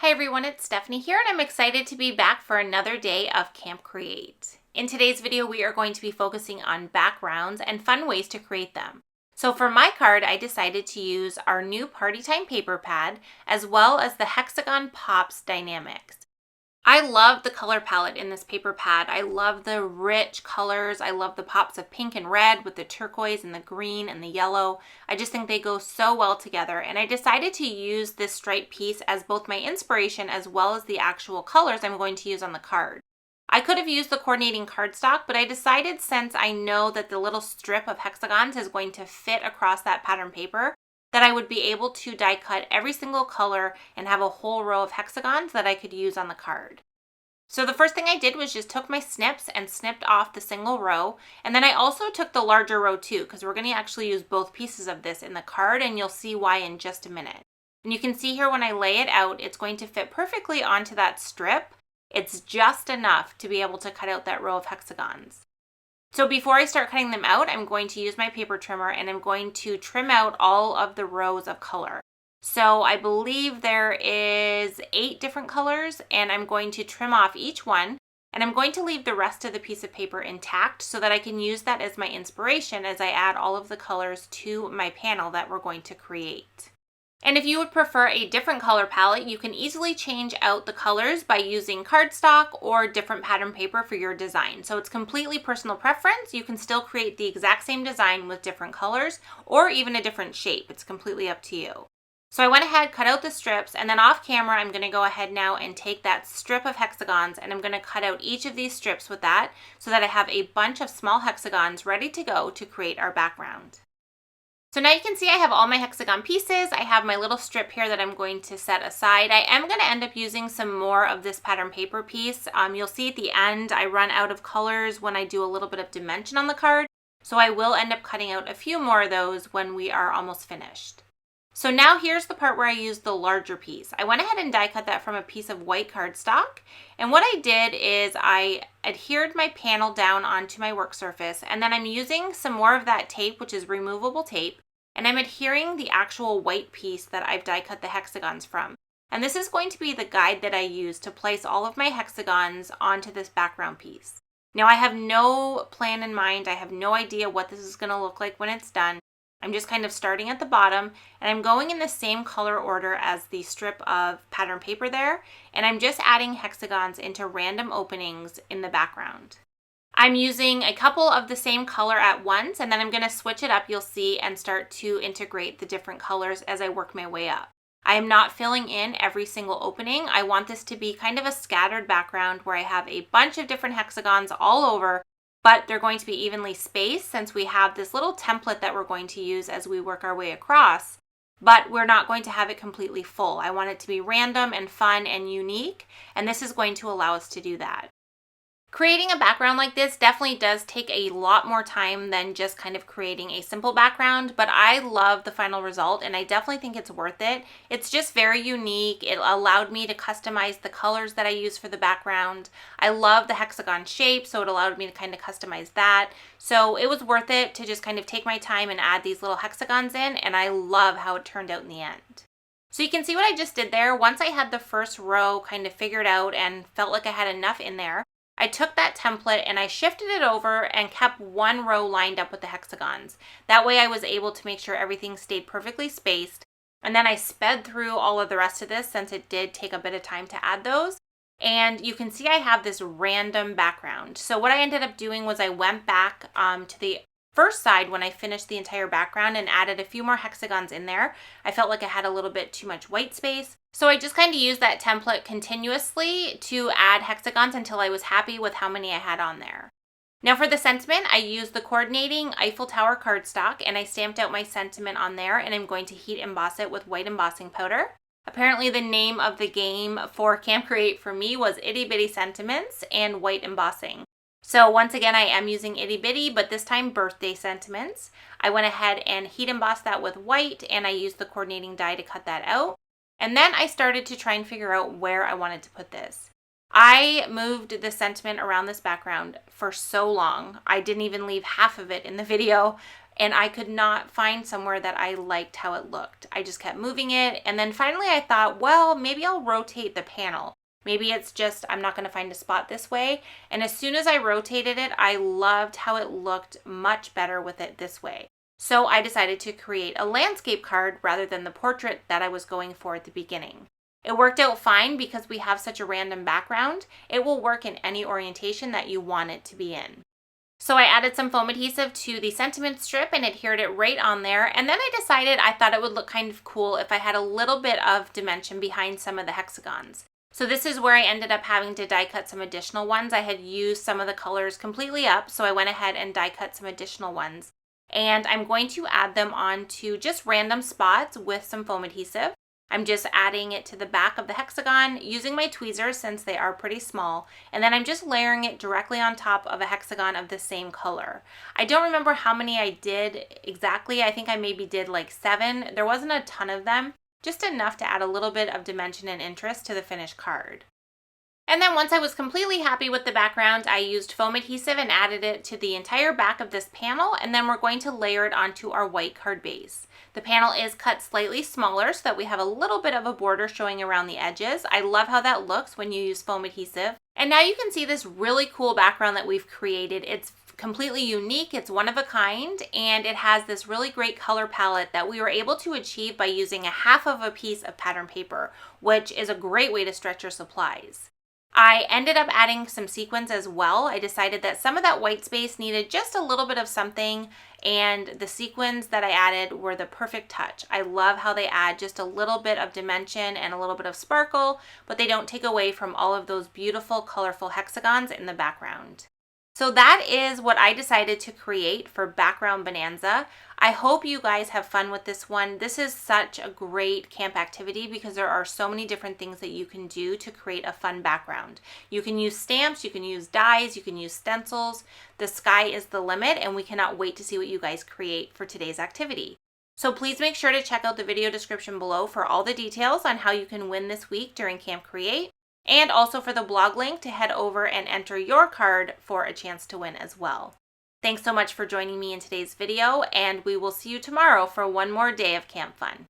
Hi everyone, it's Stephanie here and I'm excited to be back for another day of Camp Create. In today's video, we are going to be focusing on backgrounds and fun ways to create them. So for my card, I decided to use our new Party Time paper pad as well as the Hexagon Pops Die-namics. I love the color palette in this paper pad. I love the rich colors. I love the pops of pink and red with the turquoise and the green and the yellow. I just think they go so well together, and I decided to use this striped piece as both my inspiration as well as the actual colors I'm going to use on the card. I could have used the coordinating cardstock, but I decided, since I know that the little strip of hexagons is going to fit across that pattern paper, that I would be able to die cut every single color and have a whole row of hexagons that I could use on the card. So the first thing I did was just took my snips and snipped off the single row, and then I also took the larger row too, because we're going to actually use both pieces of this in the card, and you'll see why in just a minute. And you can see here when I lay it out, it's going to fit perfectly onto that strip. It's just enough to be able to cut out that row of hexagons. So before I start cutting them out, I'm going to use my paper trimmer and I'm going to trim out all of the rows of color. So I believe there is 8 different colors, and I'm going to trim off each one, and I'm going to leave the rest of the piece of paper intact so that I can use that as my inspiration as I add all of the colors to my panel that we're going to create. And if you would prefer a different color palette, you can easily change out the colors by using cardstock or different pattern paper for your design. So it's completely personal preference. You can still create the exact same design with different colors or even a different shape. It's completely up to you. So I went ahead, cut out the strips, and then off camera, I'm going to go ahead now and take that strip of hexagons and I'm going to cut out each of these strips with that so that I have a bunch of small hexagons ready to go to create our background. So now you can see I have all my hexagon pieces. I have my little strip here that I'm going to set aside. I am going to end up using some more of this pattern paper piece. You'll see at the end I run out of colors when I do a little bit of dimension on the card. So I will end up cutting out a few more of those when we are almost finished. So now here's the part where I used the larger piece. I went ahead and die cut that from a piece of white cardstock. And what I did is I adhered my panel down onto my work surface, and then I'm using some more of that tape, which is removable tape, and I'm adhering the actual white piece that I've die cut the hexagons from. And this is going to be the guide that I use to place all of my hexagons onto this background piece. Now I have no plan in mind. I have no idea what this is going to look like when it's done. I'm just kind of starting at the bottom, and I'm going in the same color order as the strip of pattern paper there, and I'm just adding hexagons into random openings in the background. I'm using a couple of the same color at once, and then I'm going to switch it up, you'll see, and start to integrate the different colors as I work my way up. I am not filling in every single opening. I want this to be kind of a scattered background where I have a bunch of different hexagons all over, but they're going to be evenly spaced since we have this little template that we're going to use as we work our way across, but we're not going to have it completely full. I want it to be random and fun and unique, and this is going to allow us to do that. Creating a background like this definitely does take a lot more time than just kind of creating a simple background, but I love the final result and I definitely think it's worth it. It's just very unique. It allowed me to customize the colors that I use for the background. I love the hexagon shape, so it allowed me to kind of customize that. So it was worth it to just kind of take my time and add these little hexagons in, and I love how it turned out in the end. So you can see what I just did there. Once I had the first row kind of figured out and felt like I had enough in there, I took that template and I shifted it over and kept one row lined up with the hexagons. That way I was able to make sure everything stayed perfectly spaced. And then I sped through all of the rest of this since it did take a bit of time to add those. And you can see I have this random background. So what I ended up doing was I went back to the first side when I finished the entire background and added a few more hexagons in there. I felt like I had a little bit too much white space. So I just kind of used that template continuously to add hexagons until I was happy with how many I had on there. Now for the sentiment, I used the coordinating Eiffel Tower cardstock and I stamped out my sentiment on there, and I'm going to heat emboss it with white embossing powder. Apparently the name of the game for Camp Create for me was Itty Bitty Sentiments and White Embossing. So once again, I am using Itty Bitty, but this time birthday sentiments. I went ahead and heat embossed that with white, and I used the coordinating die to cut that out. And then I started to try and figure out where I wanted to put this. I moved the sentiment around this background for so long. I didn't even leave half of it in the video. and I could not find somewhere that I liked how it looked. I just kept moving it, and then finally I thought, well, maybe I'll rotate the panel. Maybe it's just I'm not going to find a spot this way. And as soon as I rotated it, I loved how it looked much better with it this way. So I decided to create a landscape card rather than the portrait that I was going for at the beginning. It worked out fine because we have such a random background. It will work in any orientation that you want it to be in. So I added some foam adhesive to the sentiment strip and adhered it right on there. And then I decided I thought it would look kind of cool if I had a little bit of dimension behind some of the hexagons. So this is where I ended up having to die cut some additional ones. I had used some of the colors completely up, so I went ahead and die cut some additional ones. And I'm going to add them onto just random spots with some foam adhesive. I'm just adding it to the back of the hexagon using my tweezers since they are pretty small, and then I'm just layering it directly on top of a hexagon of the same color. I don't remember how many I did exactly. I think I maybe did like 7. There wasn't a ton of them, just enough to add a little bit of dimension and interest to the finished card. And then once I was completely happy with the background, I used foam adhesive and added it to the entire back of this panel, and then we're going to layer it onto our white card base. The panel is cut slightly smaller so that we have a little bit of a border showing around the edges. I love how that looks when you use foam adhesive. And now you can see this really cool background that we've created. It's completely unique, it's one of a kind, and it has this really great color palette that we were able to achieve by using a half of a piece of pattern paper, which is a great way to stretch your supplies. I ended up adding some sequins as well. I decided that some of that white space needed just a little bit of something, and the sequins that I added were the perfect touch. I love how they add just a little bit of dimension and a little bit of sparkle, but they don't take away from all of those beautiful, colorful hexagons in the background. So that is what I decided to create for Background Bonanza. I hope you guys have fun with this one. This is such a great camp activity because there are so many different things that you can do to create a fun background. You can use stamps, you can use dies, you can use stencils. The sky is the limit, and we cannot wait to see what you guys create for today's activity. So please make sure to check out the video description below for all the details on how you can win this week during Camp Create, and also for the blog link to head over and enter your card for a chance to win as well. Thanks so much for joining me in today's video, and we will see you tomorrow for one more day of camp fun.